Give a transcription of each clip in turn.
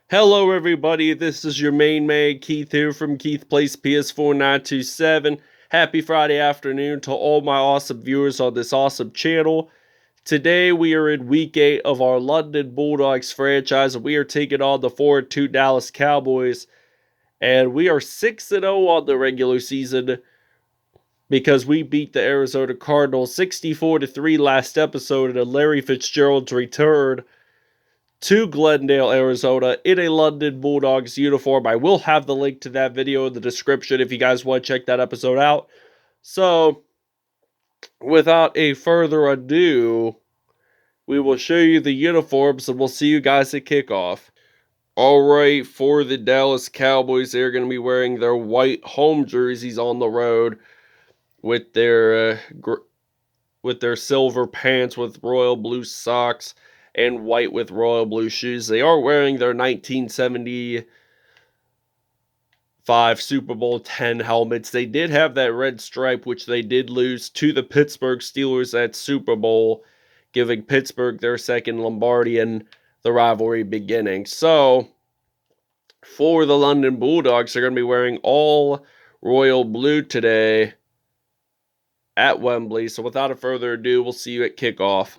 Hello everybody, this is your main man Keith here from Keith Plays PS4 927. Happy Friday afternoon to all my awesome viewers on this awesome channel. Today we are in week 8 of our London Bulldogs franchise and we are taking on the 4-2 Dallas Cowboys. And we are 6-0 on the regular season because we beat the Arizona Cardinals 64-3 last episode in Larry Fitzgerald's return to Glendale, Arizona in a London Bulldogs uniform. I will have the link to that video in the description if you guys want to check that episode out. So, without a further ado, we will show you the uniforms and we'll see you guys at kickoff. Alright, for the Dallas Cowboys, they're going to be wearing their white home jerseys on the road with their silver pants with royal blue socks and white with royal blue shoes. They are wearing their 1975 Super Bowl 10 helmets. They did have that red stripe, which they did lose to the Pittsburgh Steelers at Super Bowl, giving Pittsburgh their second Lombardi and the rivalry beginning. So, for the London Bulldogs, they're going to be wearing all royal blue today at Wembley. So, without further ado, we'll see you at kickoff.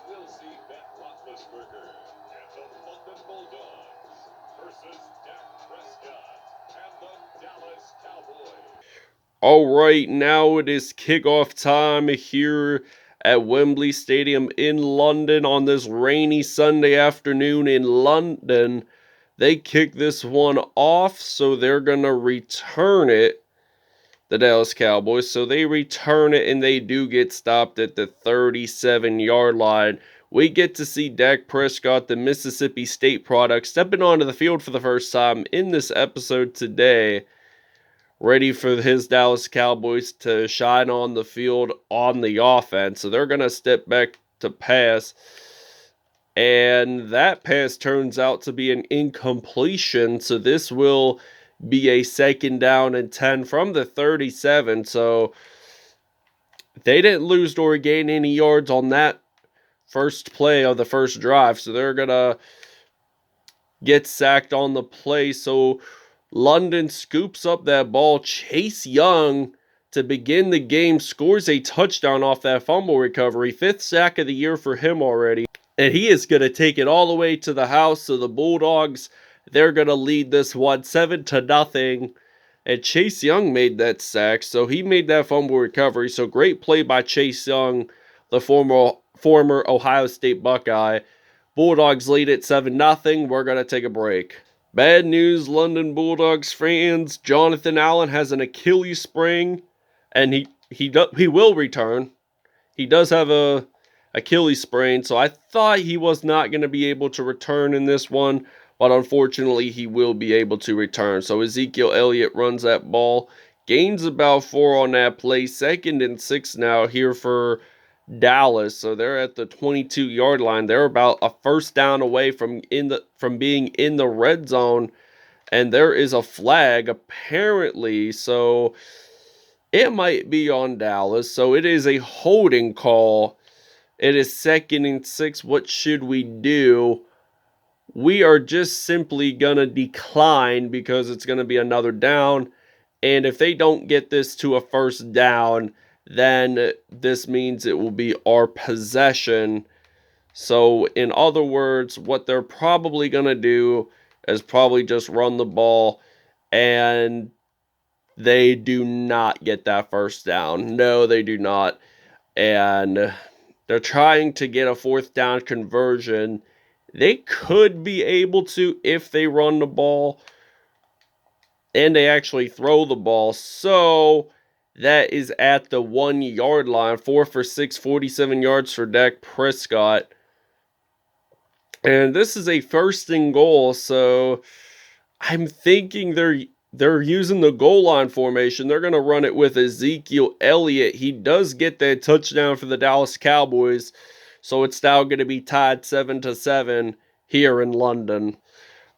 We'll see Ben Roethlisberger and the London Bulldogs versus Dak Prescott and the Dallas Cowboys. Alright, now it is kickoff time here at Wembley Stadium in London on this rainy Sunday afternoon in London. They kick this one off, so they're going to return it, the Dallas Cowboys. So they return it, and they do get stopped at the 37-yard line. We get to see Dak Prescott, the Mississippi State product, stepping onto the field for the first time in this episode today, ready for his Dallas Cowboys to shine on the field on the offense. So they're going to step back to pass. And that pass turns out to be an incompletion. So this will be a 2nd down and 10 from the 37. So they didn't lose or gain any yards on that first play of the first drive. So they're going to get sacked on the play. So London scoops up that ball. Chase Young, to begin the game, scores a touchdown off that fumble recovery. 5th sack of the year for him already. And he is going to take it all the way to the house. So the Bulldogs, they're going to lead this one 7-0. And Chase Young made that sack. So he made that fumble recovery. So great play by Chase Young, the former Ohio State Buckeye. Bulldogs lead it 7-0. We're going to take a break. Bad news, London Bulldogs fans. Jonathan Allen has an Achilles sprain, and he will return. He does have a Achilles sprain, so I thought he was not going to be able to return in this one, but unfortunately he will be able to return. So Ezekiel Elliott runs that ball, gains about 4 on that play, 2nd and 6 now here for Dallas. So they're at the 22-yard line. They're about a 1st down away from being in the red zone, and there is a flag apparently. So it might be on Dallas. So it is a holding call. It is 2nd and 6. What should we do? We are just simply going to decline because it's going to be another down. And if they don't get this to a 1st down, then this means it will be our possession. So, in other words, what they're probably going to do is probably just run the ball, and they do not get that 1st down. No, they do not. And they're trying to get a 4th down conversion. They could be able to if they run the ball and they actually throw the ball. So That is at the 1 yard line. 4 for 6, 47 yards for Dak Prescott. And this is a first and goal, so I'm thinking they're using the goal line formation. They're going to run it with Ezekiel Elliott. He does get that touchdown for the Dallas Cowboys, so it's now going to be tied 7-7 here in London.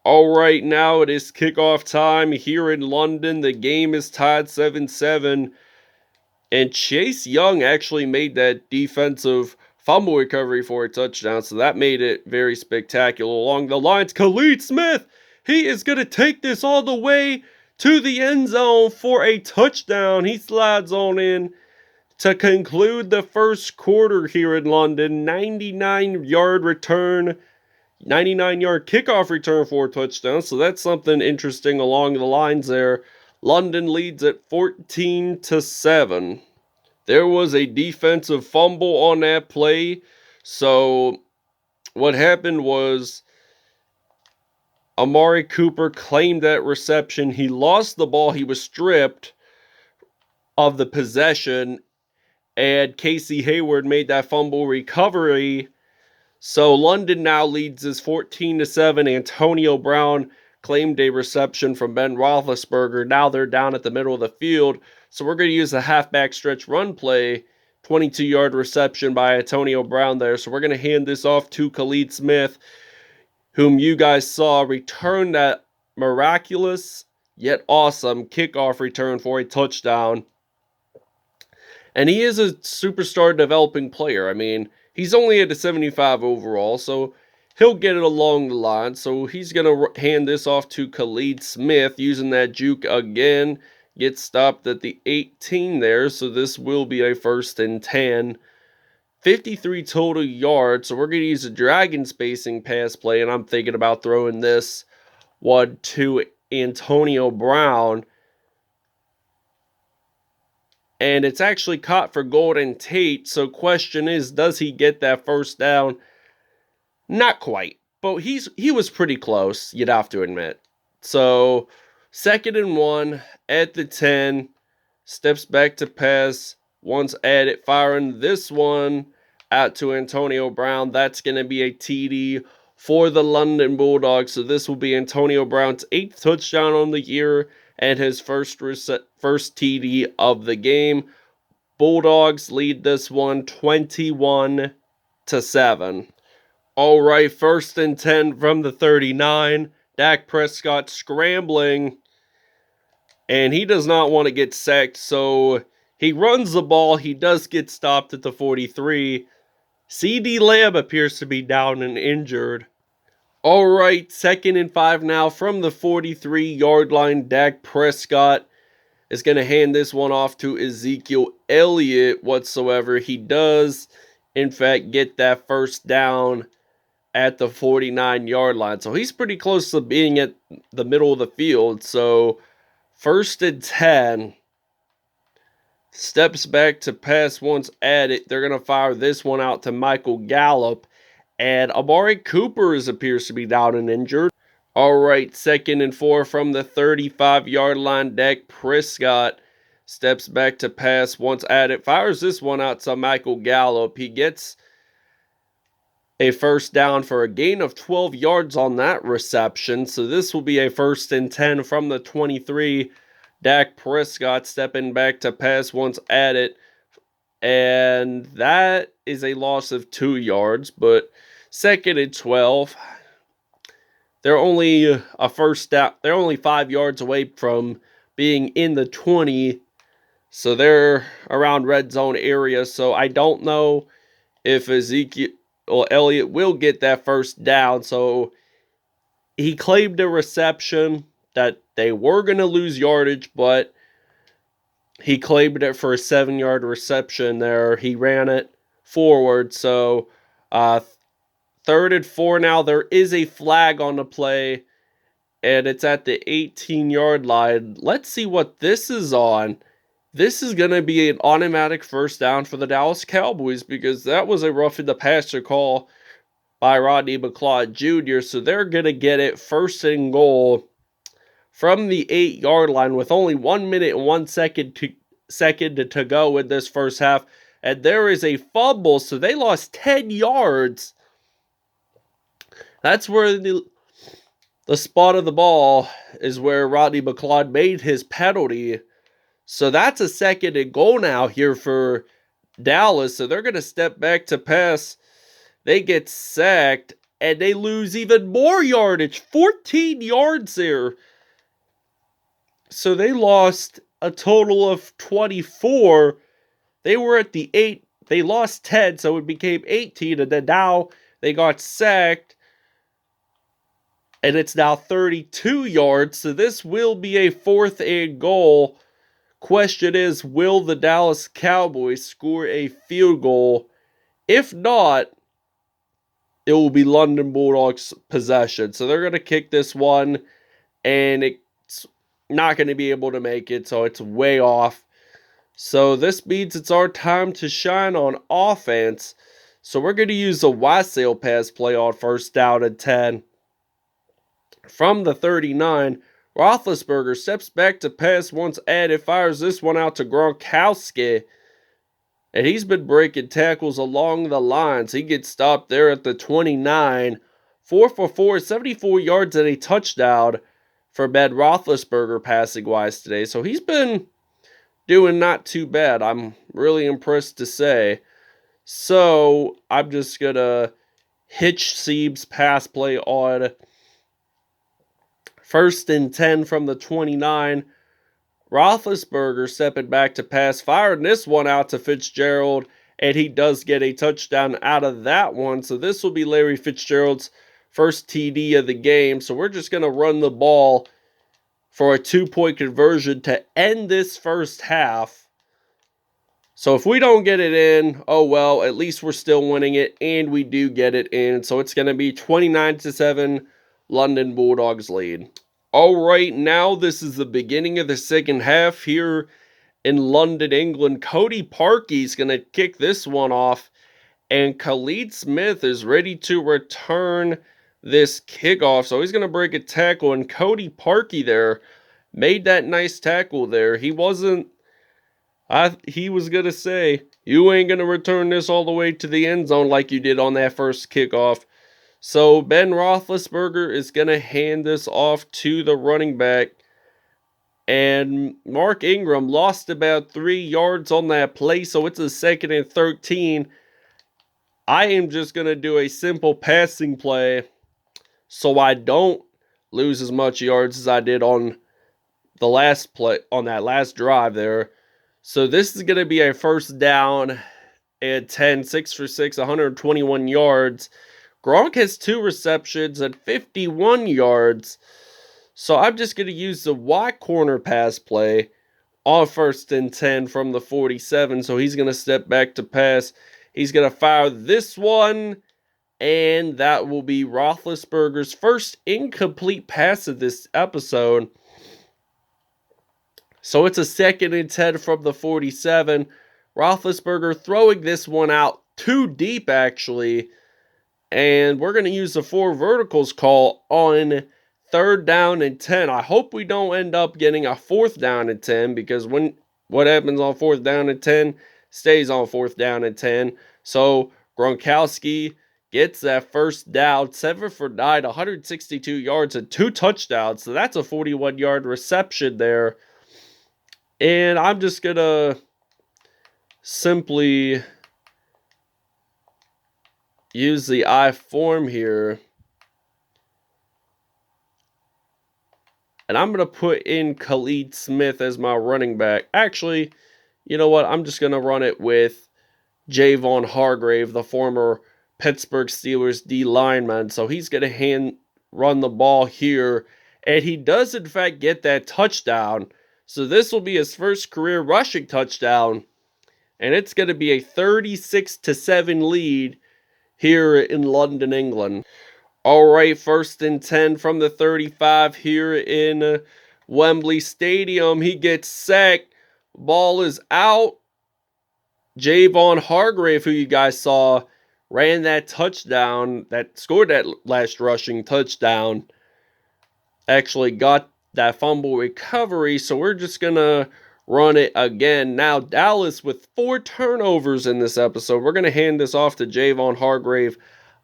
All right, now it is kickoff time here in London. The game is tied 7-7, and Chase Young actually made that defensive fumble recovery for a touchdown, so that made it very spectacular. Along the lines, Khalid Smith, he is going to take this all the way to the end zone for a touchdown. He slides on in to conclude the first quarter here in London. 99-yard return, 99-yard kickoff return for a touchdown, so that's something interesting along the lines there. London leads at 14-7. There was a defensive fumble on that play. So what happened was Amari Cooper claimed that reception. He lost the ball. He was stripped of the possession. And Casey Hayward made that fumble recovery. So London now leads as 14-7. Antonio Brown claimed a reception from Ben Roethlisberger. Now they're down at the middle of the field. So we're going to use a halfback stretch run play. 22-yard reception by Antonio Brown there. So we're going to hand this off to Khalid Smith, whom you guys saw return that miraculous yet awesome kickoff return for a touchdown. And he is a superstar developing player. I mean, he's only at a 75 overall, so he'll get it along the line. So he's going to hand this off to Khalid Smith using that juke again. Gets stopped at the 18 there, so this will be a 1st and 10. 53 total yards, so we're going to use a dragon spacing pass play, and I'm thinking about throwing this one to Antonio Brown. And it's actually caught for Golden Tate, so question is, does he get that first down? Not quite, but he was pretty close, you'd have to admit. So 2nd and 1 at the 10, steps back to pass, once at it, firing this one out to Antonio Brown. That's going to be a TD for the London Bulldogs. So this will be Antonio Brown's 8th touchdown on the year and his first TD of the game. Bulldogs lead this one 21-7. All right, 1st and 10 from the 39. Dak Prescott scrambling, and he does not want to get sacked, so he runs the ball. He does get stopped at the 43. CeeDee Lamb appears to be down and injured. All right, 2nd and 5 now from the 43-yard line. Dak Prescott is going to hand this one off to Ezekiel Elliott whatsoever. He does, in fact, get that first down at the 49-yard line. So he's pretty close to being at the middle of the field. So 1st and 10. Steps back to pass once at it. They're going to fire this one out to Michael Gallup. And Amari Cooper appears to be down and injured. All right, 2nd and 4 from the 35-yard line. Dak Prescott steps back to pass once at it. Fires this one out to Michael Gallup. He gets a first down for a gain of 12 yards on that reception. So this will be a 1st and 10 from the 23. Dak Prescott stepping back to pass once at it. And that is a loss of 2 yards. But 2nd and 12. They're only a first down. They're only 5 yards away from being in the 20. So they're around red zone area. So I don't know if Ezekiel Elliott will get that first down. So he claimed a reception that they were going to lose yardage, but he claimed it for a 7-yard reception there. He ran it forward. So 3rd and 4 now. There is a flag on the play, and it's at the 18-yard line. Let's see what this is on. This is going to be an automatic first down for the Dallas Cowboys because that was a roughing the passer call by Rodney McLeod Jr. So they're going to get it 1st and goal from the 8-yard line with only 1 minute and 1 second to second to go in this first half. And there is a fumble, so they lost 10 yards. That's where the spot of the ball is where Rodney McLeod made his penalty. So that's a second and goal now here for Dallas. So they're going to step back to pass. They get sacked, and they lose even more yardage. 14 yards there. So they lost a total of 24. They were at the 8. They lost 10, so it became 18. And then now they got sacked. And it's now 32 yards. So this will be a 4th and goal. Question is, will the Dallas Cowboys score a field goal? If not, it will be London Bulldogs possession. So they're going to kick this one, and it's not going to be able to make it, so it's way off. So this means it's our time to shine on offense. So we're going to use a Wassail pass play on 1st down and 10. From the 39, Roethlisberger steps back to pass once added, fires this one out to Gronkowski. And he's been breaking tackles along the lines. He gets stopped there at the 29. 4 for 4, 74 yards and a touchdown for Ben Roethlisberger passing-wise today. So he's been doing not too bad. I'm really impressed to say. So I'm just going to hitch Siebes pass play on 1st and 10 from the 29. Roethlisberger stepping back to pass, firing this one out to Fitzgerald, and he does get a touchdown out of that one. So this will be Larry Fitzgerald's first TD of the game. So we're just going to run the ball for a 2-point conversion to end this first half. So if we don't get it in, oh well, at least we're still winning it, and we do get it in. So it's going to be 29-7, London Bulldogs lead. All right, now this is the beginning of the second half here in London, England. Cody Parkey's going to kick this one off, and Khalid Smith is ready to return this kickoff. So he's going to break a tackle, and Cody Parkey there made that nice tackle there. He was going to say, you ain't going to return this all the way to the end zone like you did on that first kickoff. So Ben Roethlisberger is going to hand this off to the running back. And Mark Ingram lost about 3 yards on that play, so it's a 2nd and 13. I am just going to do a simple passing play so I don't lose as much yards as I did on the last play, on that last drive there. So this is going to be a 1st down and 10, 6 for 6, 121 yards. Gronk has 2 receptions and 51 yards. So I'm just going to use the Y corner pass play on 1st and 10 from the 47. So he's going to step back to pass. He's going to fire this one. And that will be Roethlisberger's first incomplete pass of this episode. So it's a 2nd and 10 from the 47. Roethlisberger throwing this one out too deep, actually. And we're going to use the 4 verticals call on 3rd down and 10. I hope we don't end up getting a 4th down and 10, because what happens on 4th down and 10 stays on 4th down and 10. So Gronkowski gets that 1st down, 7 for 9, 162 yards and 2 touchdowns. So that's a 41-yard reception there. And I'm just going to simply use the I form here. And I'm going to put in Khalid Smith as my running back. Actually, you know what? I'm just going to run it with Javon Hargrave, the former Pittsburgh Steelers D lineman. So he's going to run the ball here. And he does, in fact, get that touchdown. So this will be his first career rushing touchdown. And it's going to be a 36-7 lead here in London, England. All right, 1st and 10 from the 35 here in Wembley Stadium. He gets sacked. Ball is out. Javon Hargrave, who you guys saw, ran that touchdown, that scored that last rushing touchdown, actually got that fumble recovery. So we're just going to run it again. Now, Dallas with 4 turnovers in this episode. We're going to hand this off to Javon Hargrave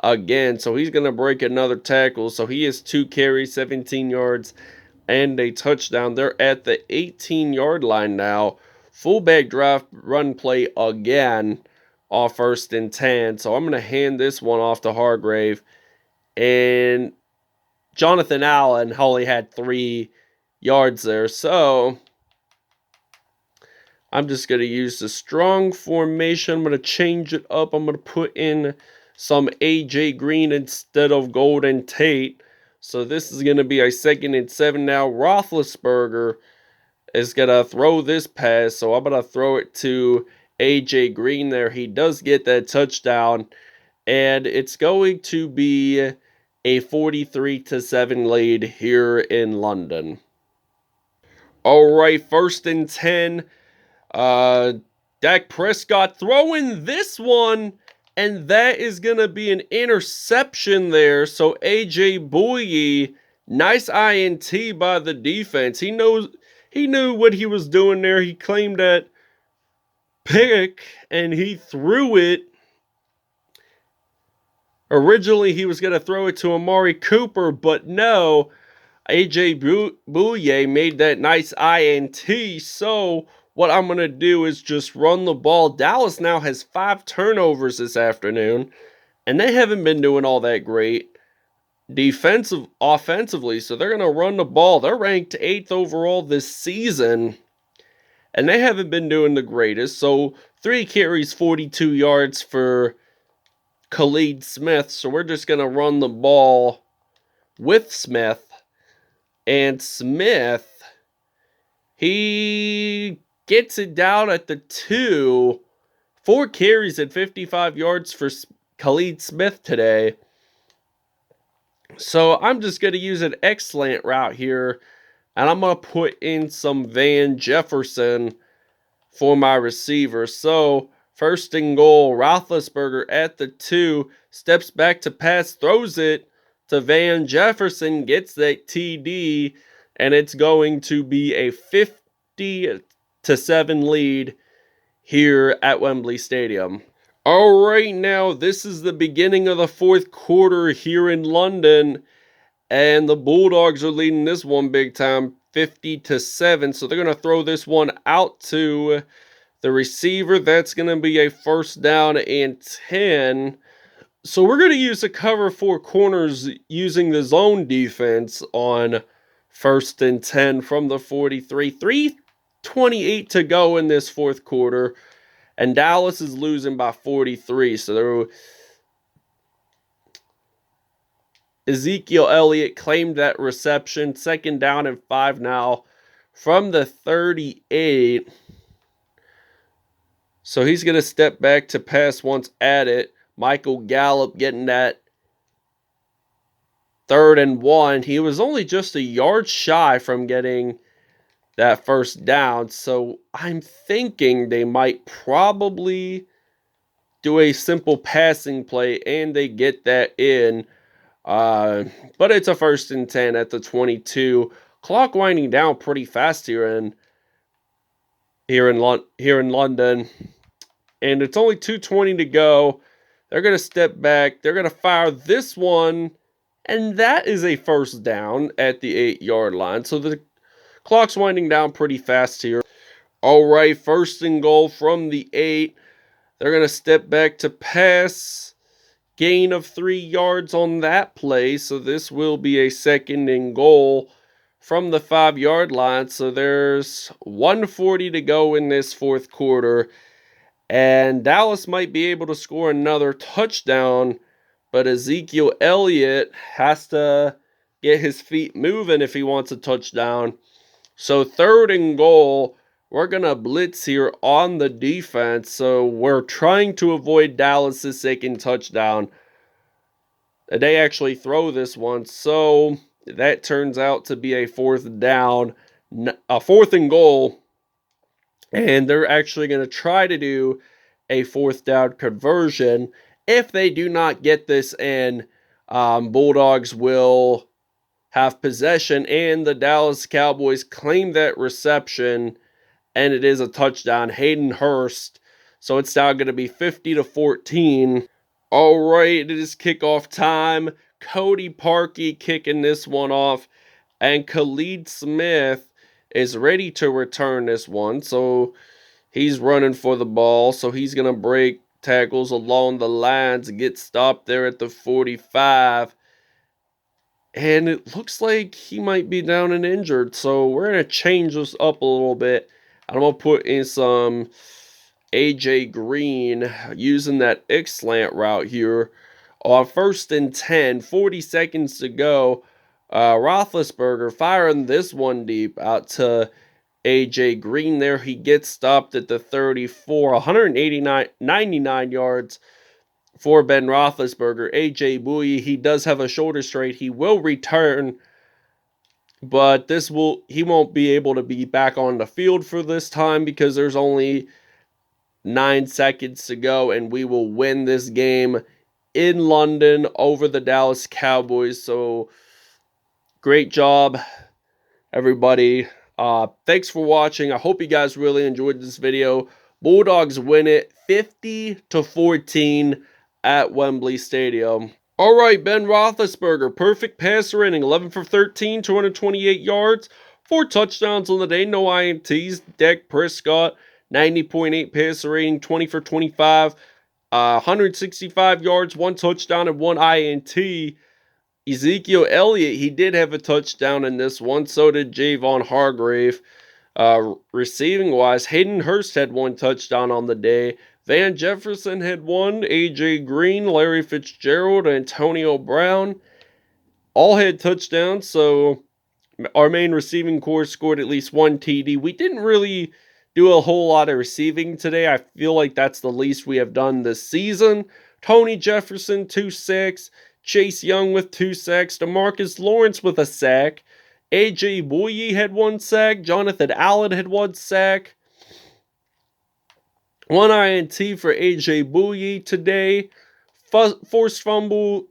again. So he's going to break another tackle. So he has 2 carries, 17 yards, and a touchdown. They're at the 18-yard line now. Fullback draft run play again off 1st and 10. So I'm going to hand this one off to Hargrave. And Jonathan Allen only had 3 yards there. So I'm just going to use the strong formation. I'm going to change it up. I'm going to put in some A.J. Green instead of Golden Tate. So this is going to be a 2nd and 7 now. Roethlisberger is going to throw this pass. So I'm going to throw it to A.J. Green there. He does get that touchdown. And it's going to be a 43-7 lead here in London. All right, 1st and 10. Dak Prescott throwing this one, and that is going to be an interception there. So AJ Bouye, nice INT by the defense. He knew what he was doing there. He claimed that pick, and he threw it. Originally, he was going to throw it to Amari Cooper, but no. AJ Bouye made that nice INT. So what I'm going to do is just run the ball. Dallas now has 5 turnovers this afternoon, and they haven't been doing all that great offensively. So they're going to run the ball. They're ranked 8th overall this season, and they haven't been doing the greatest. So 3 carries, 42 yards for Khalid Smith. So we're just going to run the ball with Smith. And Smith, he gets it down at the 2. 4 carries at 55 yards for Khalid Smith today. So I'm just going to use an excellent route here. And I'm going to put in some Van Jefferson for my receiver. So 1st and goal, Roethlisberger at the 2. Steps back to pass, throws it to Van Jefferson, gets that TD, and it's going to be a 50-7 lead here at Wembley Stadium. All right, now this is the beginning of the 4th quarter here in London, and the Bulldogs are leading this one big time, 50-7. So they're going to throw this one out to the receiver. That's going to be a 1st down and 10. So we're going to use the cover 4 corners using the zone defense on 1st and 10 from the 43. 3:28 to go in this 4th quarter. And Dallas is losing by 43. So Ezekiel Elliott claimed that reception. 2nd down and 5 now from the 38. So he's going to step back to pass once at it. Michael Gallup getting that 3rd and 1. He was only just a yard shy from getting that 1st down. So I'm thinking they might probably do a simple passing play and they get that in. But it's a 1st and 10 at the 22. Clock winding down pretty fast here in London. And it's only 2:20 to go. They're going to step back. They're going to fire this one. And that is a 1st down at the 8-yard line. So the clock's winding down pretty fast here. All right, 1st and goal from the 8. They're going to step back to pass. Gain of 3 yards on that play. So this will be a 2nd and goal from the 5-yard line. So there's 1:40 to go in this 4th quarter. And Dallas might be able to score another touchdown, but Ezekiel Elliott has to get his feet moving if he wants a touchdown. So 3rd and goal, we're going to blitz here on the defense. So we're trying to avoid Dallas' 2nd touchdown. They actually throw this one, so that turns out to be a 4th down, a 4th and goal. And they're actually going to try to do a 4th down conversion. If they do not get this in, Bulldogs will have possession, and the Dallas Cowboys claim that reception and it is a touchdown. Hayden Hurst. So it's now going to be 50-14. All right, it is kickoff time. Cody Parkey kicking this one off, and Khalid Smith is ready to return this one. So he's running for the ball, so he's going to break tackles along the lines and get stopped there at the 45. And it looks like he might be down and injured, so we're going to change this up a little bit. I'm going to put in some AJ Green using that X-slant route here. On 1st and 10, 40 seconds to go. Roethlisberger firing this one deep out to AJ Green there. He gets stopped at the 34, 99 yards for Ben Roethlisberger. AJ Bouye, he does have a shoulder strain. He will return, but he won't be able to be back on the field for this time because there's only 9 seconds to go, and we will win this game in London over the Dallas Cowboys. So great job, everybody. Thanks for watching. I hope you guys really enjoyed this video. Bulldogs win it 50-14 at Wembley Stadium. All right, Ben Roethlisberger, perfect passer rating, 11 for 13, 228 yards, 4 touchdowns on the day, no INTs. Dak Prescott, 90.8 passer rating, 20 for 25, 165 yards, 1 touchdown, and 1 INT. Ezekiel Elliott, he did have a touchdown in this one. So did Javon Hargrave. Receiving wise, Hayden Hurst had 1 touchdown on the day. Van Jefferson had 1. AJ Green, Larry Fitzgerald, Antonio Brown all had touchdowns. So our main receiving core scored at least 1 TD. We didn't really do a whole lot of receiving today. I feel like that's the least we have done this season. Tony Jefferson, 2 sacks. Chase Young with 2 sacks. DeMarcus Lawrence with a sack. AJ Bouye had 1 sack. Jonathan Allen had 1 sack. 1 INT for AJ Bouye today. Forced fumble.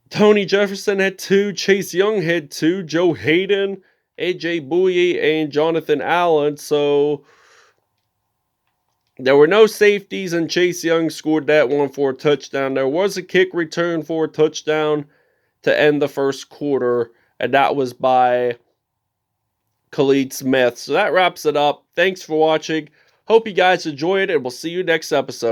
Tony Jefferson had 2. Chase Young had 2. Joe Hayden, AJ Bouye, and Jonathan Allen. So there were no safeties, and Chase Young scored that one for a touchdown. There was a kick return for a touchdown to end the first quarter, and that was by Khalid Smith. So that wraps it up. Thanks for watching. Hope you guys enjoyed, and we'll see you next episode.